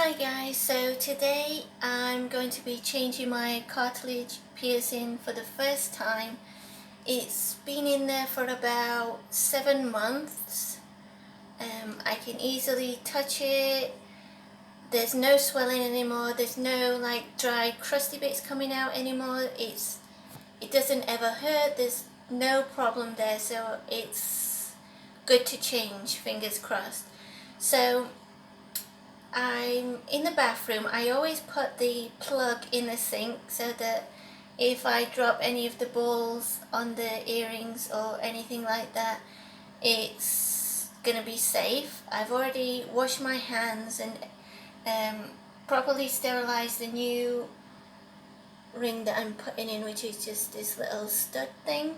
Hi guys, so today I'm going to be changing my cartilage piercing for the first time. It's been in there for about 7 months. I can easily touch it. There's no swelling anymore. There's no like dry crusty bits coming out anymore. It doesn't ever hurt. There's no problem there, so it's good to change, fingers crossed. So I'm in the bathroom. I always put the plug in the sink so that if I drop any of the balls on the earrings or anything like that, it's gonna be safe. I've already washed my hands and properly sterilized the new ring that I'm putting in, which is just this little stud thing.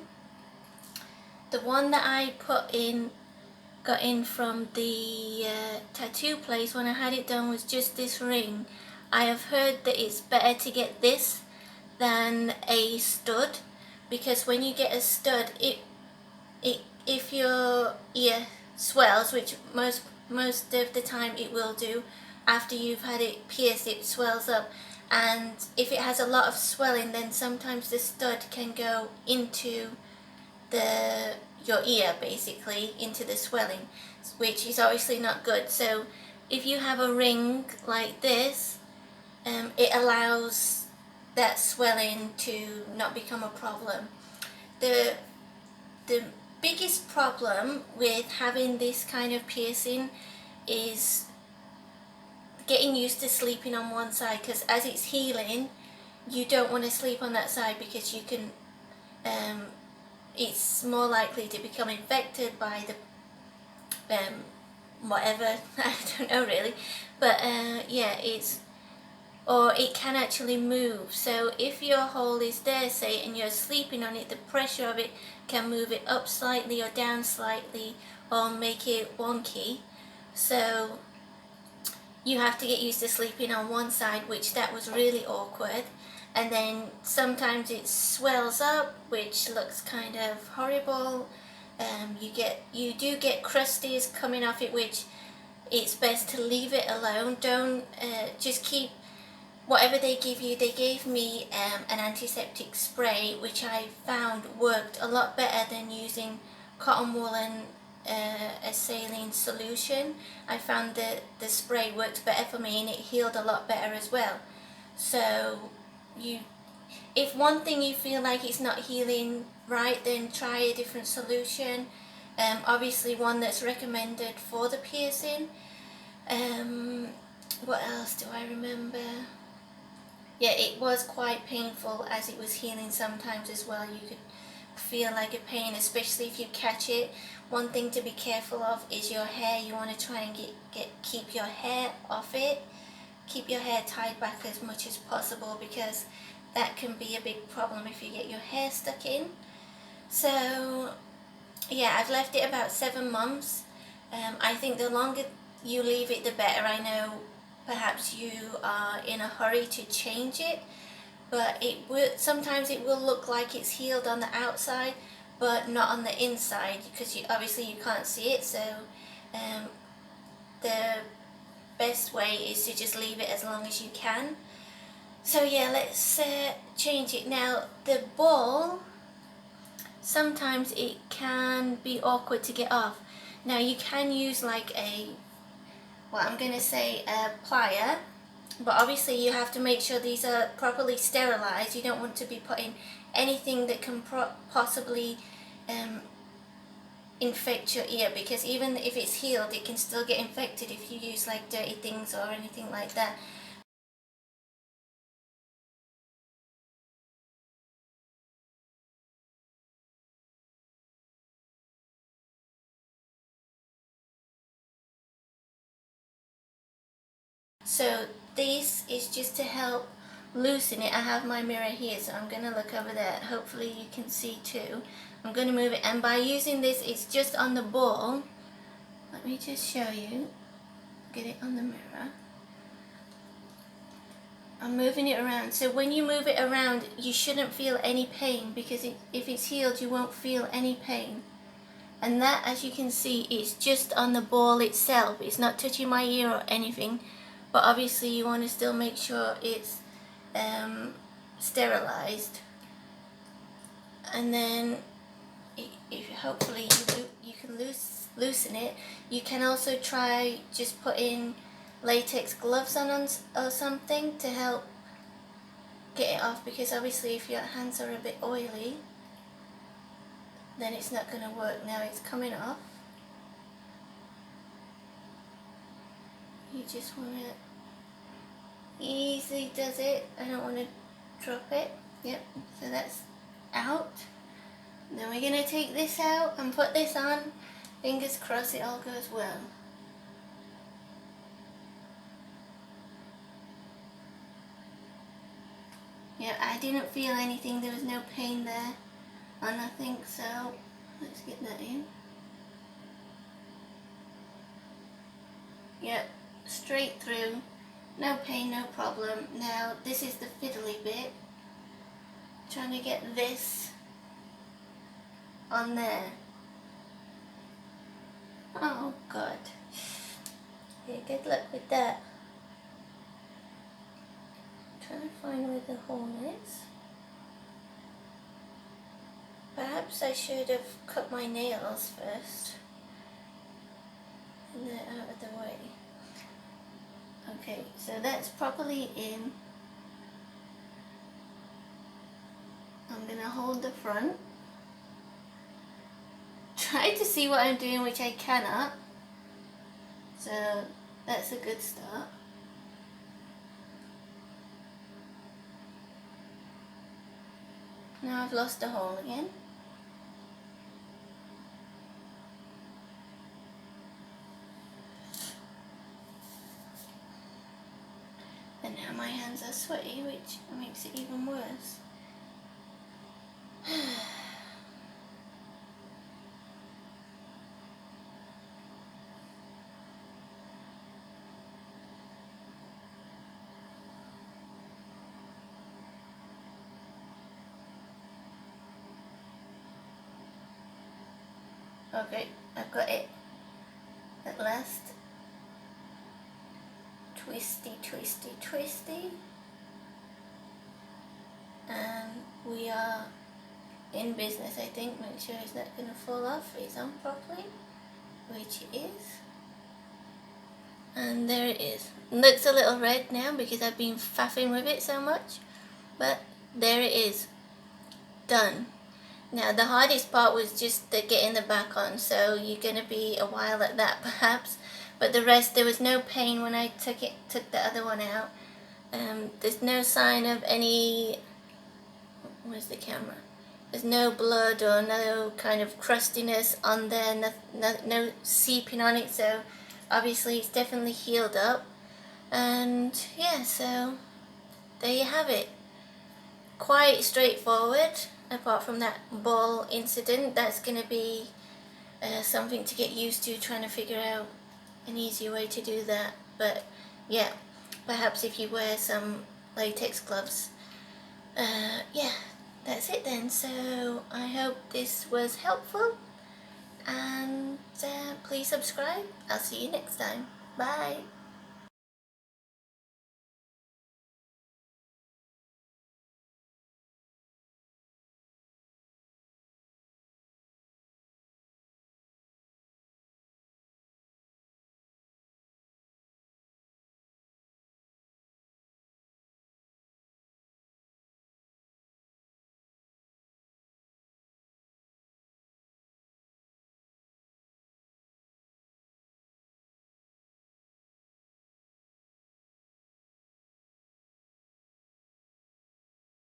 The one that I got in from the tattoo place when I had it done was just this ring. I have heard that it's better to get this than a stud, because when you get a stud, if your ear swells, which most of the time it will do after you've had it pierced, it swells up, and if it has a lot of swelling, then sometimes the stud can go into your ear, basically into the swelling, which is obviously not good. So if you have a ring like this, it allows that swelling to not become a problem. The biggest problem with having this kind of piercing is getting used to sleeping on one side, because as it's healing, you don't want to sleep on that side because you can it's more likely to become infected by the whatever, I don't know really, but yeah, or it can actually move. So if your hole is there, say, and you're sleeping on it, the pressure of it can move it up slightly or down slightly or make it wonky. So you have to get used to sleeping on one side, which that was really awkward. And then sometimes it swells up, which looks kind of horrible. You do get crusties coming off it, which it's best to leave it alone. Don't just keep whatever they give you. They gave me an antiseptic spray, which I found worked a lot better than using cotton wool and a saline solution. I found that the spray worked better for me and it healed a lot better as well. So if one thing you feel like it's not healing right, then try a different solution. Obviously one that's recommended for the piercing. What else do I remember? Yeah, it was quite painful as it was healing sometimes as well. You could feel like a pain, especially if you catch it. One thing to be careful of is your hair. You want to try and keep your hair off it. Keep your hair tied back as much as possible, because that can be a big problem if you get your hair stuck in. So yeah, I've left it about 7 months. I think the longer you leave it, the better. I know perhaps you are in a hurry to change it, but sometimes it will look like it's healed on the outside but not on the inside, because obviously you can't see it. So the best way is to just leave it as long as you can. So yeah, let's change it. Now the ball, sometimes it can be awkward to get off. Now you can use like a plier, but obviously you have to make sure these are properly sterilized. You don't want to be putting anything that can possibly infect your ear, because even if it's healed, it can still get infected if you use like dirty things or anything like that. So this is just to help loosen it. I have my mirror here, so I'm going to look over there. Hopefully you can see too. I'm going to move it, and by using this, it's just on the ball. Let me just show you. Get it on the mirror. I'm moving it around. So when you move it around, you shouldn't feel any pain, because if it's healed, you won't feel any pain. And that, as you can see, is just on the ball itself. It's not touching my ear or anything. but obviously you want to still make sure it's sterilized. And then if hopefully you can loosen it. You can also try just putting latex gloves on or something to help get it off, because obviously if your hands are a bit oily, then it's not going to work. Now it's coming off. You just want to easily does it. I don't want to drop it. Yep, so that's out. Then we're going to take this out and put this on. Fingers crossed it all goes well. Yeah, I didn't feel anything. There was no pain there or nothing, so let's get that in. Yep, straight through. No pain, no problem. Now this is the fiddly bit. Trying to get this on there. Oh God. Yeah, good luck with that. Trying to find where the hole is. Perhaps I should have cut my nails first. And they're out of the way. Okay, so that's properly in. I'm gonna hold the front. Try to see what I'm doing, which I cannot. So that's a good start. Now I've lost the hole again. And now my hands are sweaty, which makes it even worse. Okay, I've got it at last. Twisty, twisty, twisty. And we are in business, I think. Make sure it's not going to fall off. It's on properly, which it is. And there it is. Looks a little red now because I've been faffing with it so much. But there it is. Done. Now the hardest part was just the getting the back on, so you're going to be a while at that perhaps. But the rest, there was no pain when I took the other one out. There's no sign of any, where's the camera? There's no blood or no kind of crustiness on there, no seeping on it, so obviously it's definitely healed up. And yeah, so there you have it. Quite straightforward, apart from that ball incident. That's going to be something to get used to, trying to figure out an easier way to do that. But yeah, perhaps if you wear some latex gloves. Yeah, that's it then. So I hope this was helpful, and please subscribe. I'll see you next time. Bye.